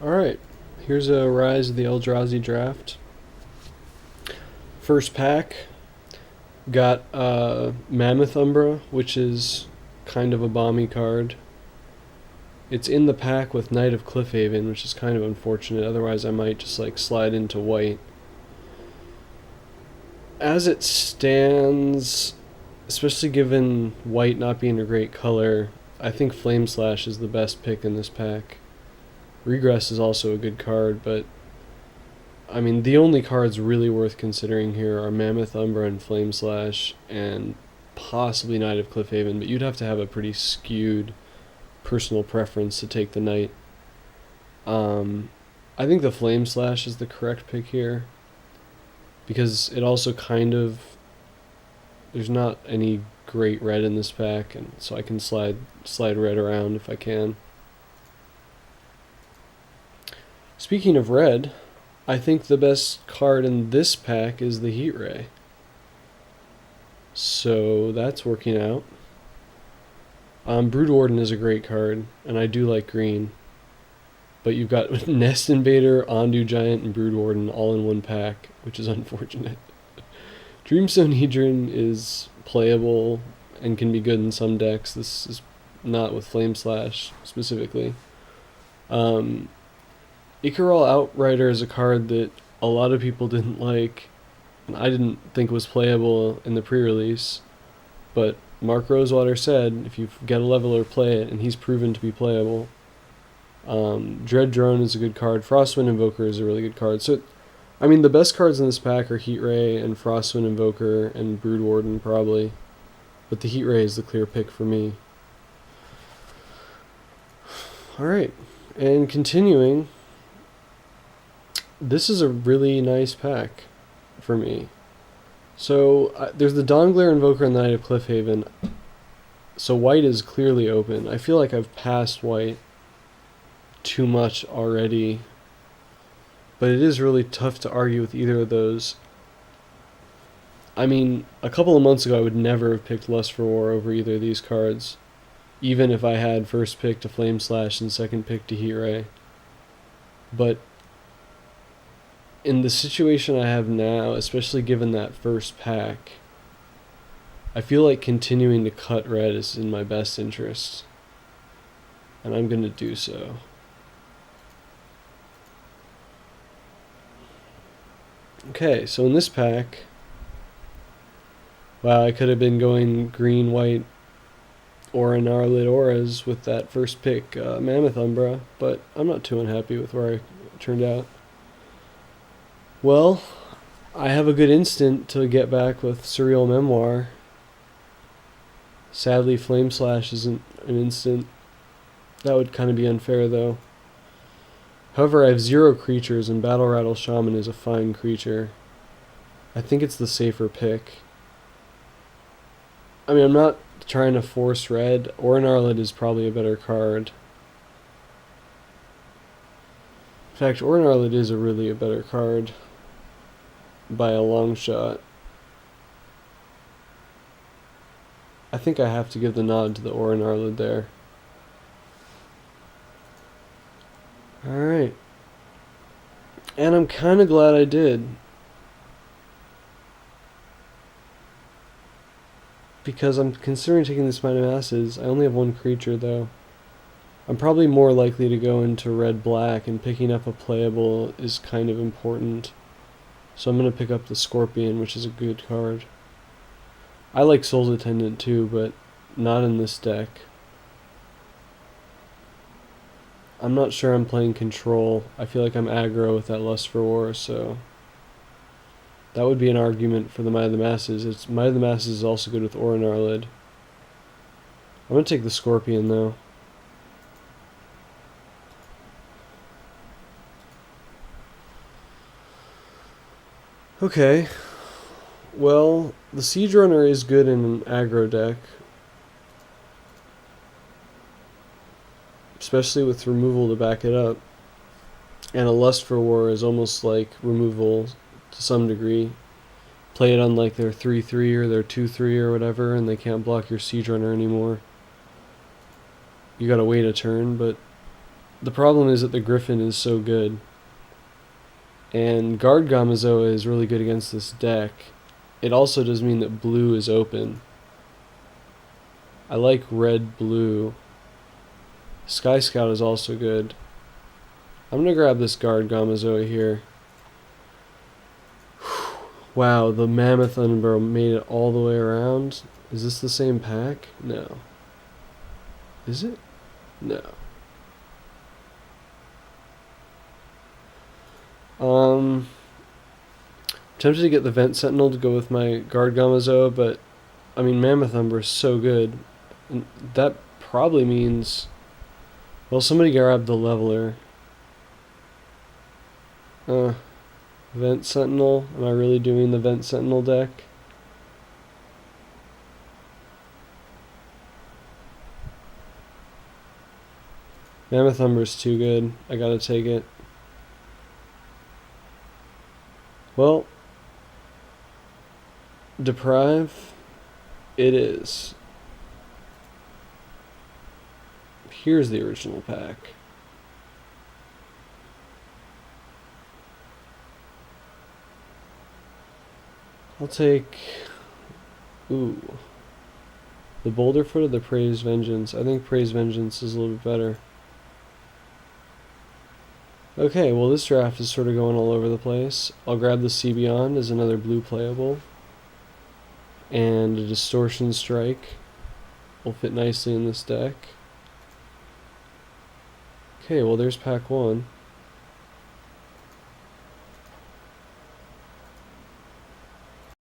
Alright, here's a Rise of the Eldrazi draft. First pack, got Mammoth Umbra, which is kind of a bomby card. It's in the pack with Knight of Cliffhaven, which is kind of unfortunate, otherwise I might just like slide into white. As it stands, especially given white not being a great color, I think Flame Slash is the best pick in this pack. Regress is also a good card, but I mean, the only cards really worth considering here are Mammoth Umbra and Flame Slash, and possibly Knight of Cliffhaven, but you'd have to have a pretty skewed personal preference to take the Knight. I think the Flame Slash is the correct pick here, because it also kind of, there's not any great red in this pack, and so I can slide red around if I can. Speaking of red, I think the best card in this pack is the Heat Ray. So that's working out. Brood Warden is a great card, and I do like green. But you've got Nest Invader, Ondu Giant, and Brood Warden all in one pack, which is unfortunate. Dreamstone Hedron is playable and can be good in some decks. This is not with Flame Slash specifically. Icaral Outrider is a card that a lot of people didn't like, and I didn't think was playable in the pre-release, but Mark Rosewater said if you get a leveler, play it, and he's proven to be playable. Dread Drone is a good card. Frostwind Invoker is a really good card. So, I mean, the best cards in this pack are Heat Ray and Frostwind Invoker and Brood Warden probably, but the Heat Ray is the clear pick for me. Alright, and continuing, this is a really nice pack for me. So there's the Dawnglare Invoker and the Knight of Cliffhaven. So white is clearly open. I feel like I've passed white too much already, but it is really tough to argue with either of those. I mean, a couple of months ago I would never have picked Lust for War over either of these cards, even if I had first pick to Flame Slash and second pick to Heat Ray. But in the situation I have now, especially given that first pack, I feel like continuing to cut red is in my best interest, and I'm going to do so. Okay, so in this pack, wow, I could have been going green, white, or an Arlid Auras with that first pick, Mammoth Umbra, but I'm not too unhappy with where I turned out. Well, I have a good instant to get back with Surreal Memoir. Sadly, Flame Slash isn't an instant. That would kind of be unfair, though. However, I have 0 creatures, and Battle Rattle Shaman is a fine creature. I think it's the safer pick. I mean, I'm not trying to force red. Orin Arlid is probably a better card. In fact, Orin Arlid is really a better card by a long shot. I think I have to give the nod to the Orin Arlid there. Alright. And I'm kind of glad I did, because I'm considering taking this Might of Masses. I only have 1 creature, though. I'm probably more likely to go into red-black, and picking up a playable is kind of important. So I'm going to pick up the Scorpion, which is a good card. I like Soul's Attendant too, but not in this deck. I'm not sure I'm playing Control. I feel like I'm aggro with that Lust for War, so that would be an argument for the Might of the Masses. Might of the Masses is also good with Orin Arlid. I'm going to take the Scorpion, though. Okay, well, the Siege Runner is good in an aggro deck, especially with removal to back it up, and a Lust for War is almost like removal to some degree. Play it on like their 3/3 or their 2/3 or whatever, and they can't block your Siege Runner anymore. You gotta wait a turn, but The problem is that the Griffin is so good. And Guard Gamazoa is really good against this deck. It also does mean that blue is open. I like red-blue. Sky Scout is also good. I'm going to grab this Guard Gamazoa here. Wow, the Mammoth Unburrow made it all the way around. Is this the same pack? No. Is it? No. Tempted to get the Vent Sentinel to go with my Guard Gamazoa, but I mean Mammoth Umber is so good. And that probably means, well, somebody grabbed the Leveler. Vent Sentinel. Am I really doing the Vent Sentinel deck? Mammoth Umber's too good. I gotta take it. Well, Deprive it is. Here's the original pack. I'll take... Ooh. The Boulderfoot or the Praise Vengeance? I think Praise Vengeance is a little bit better. Okay, well this draft is sort of going all over the place. I'll grab the Sea Beyond as another blue playable. And a Distortion Strike will fit nicely in this deck. Okay, well there's pack 1.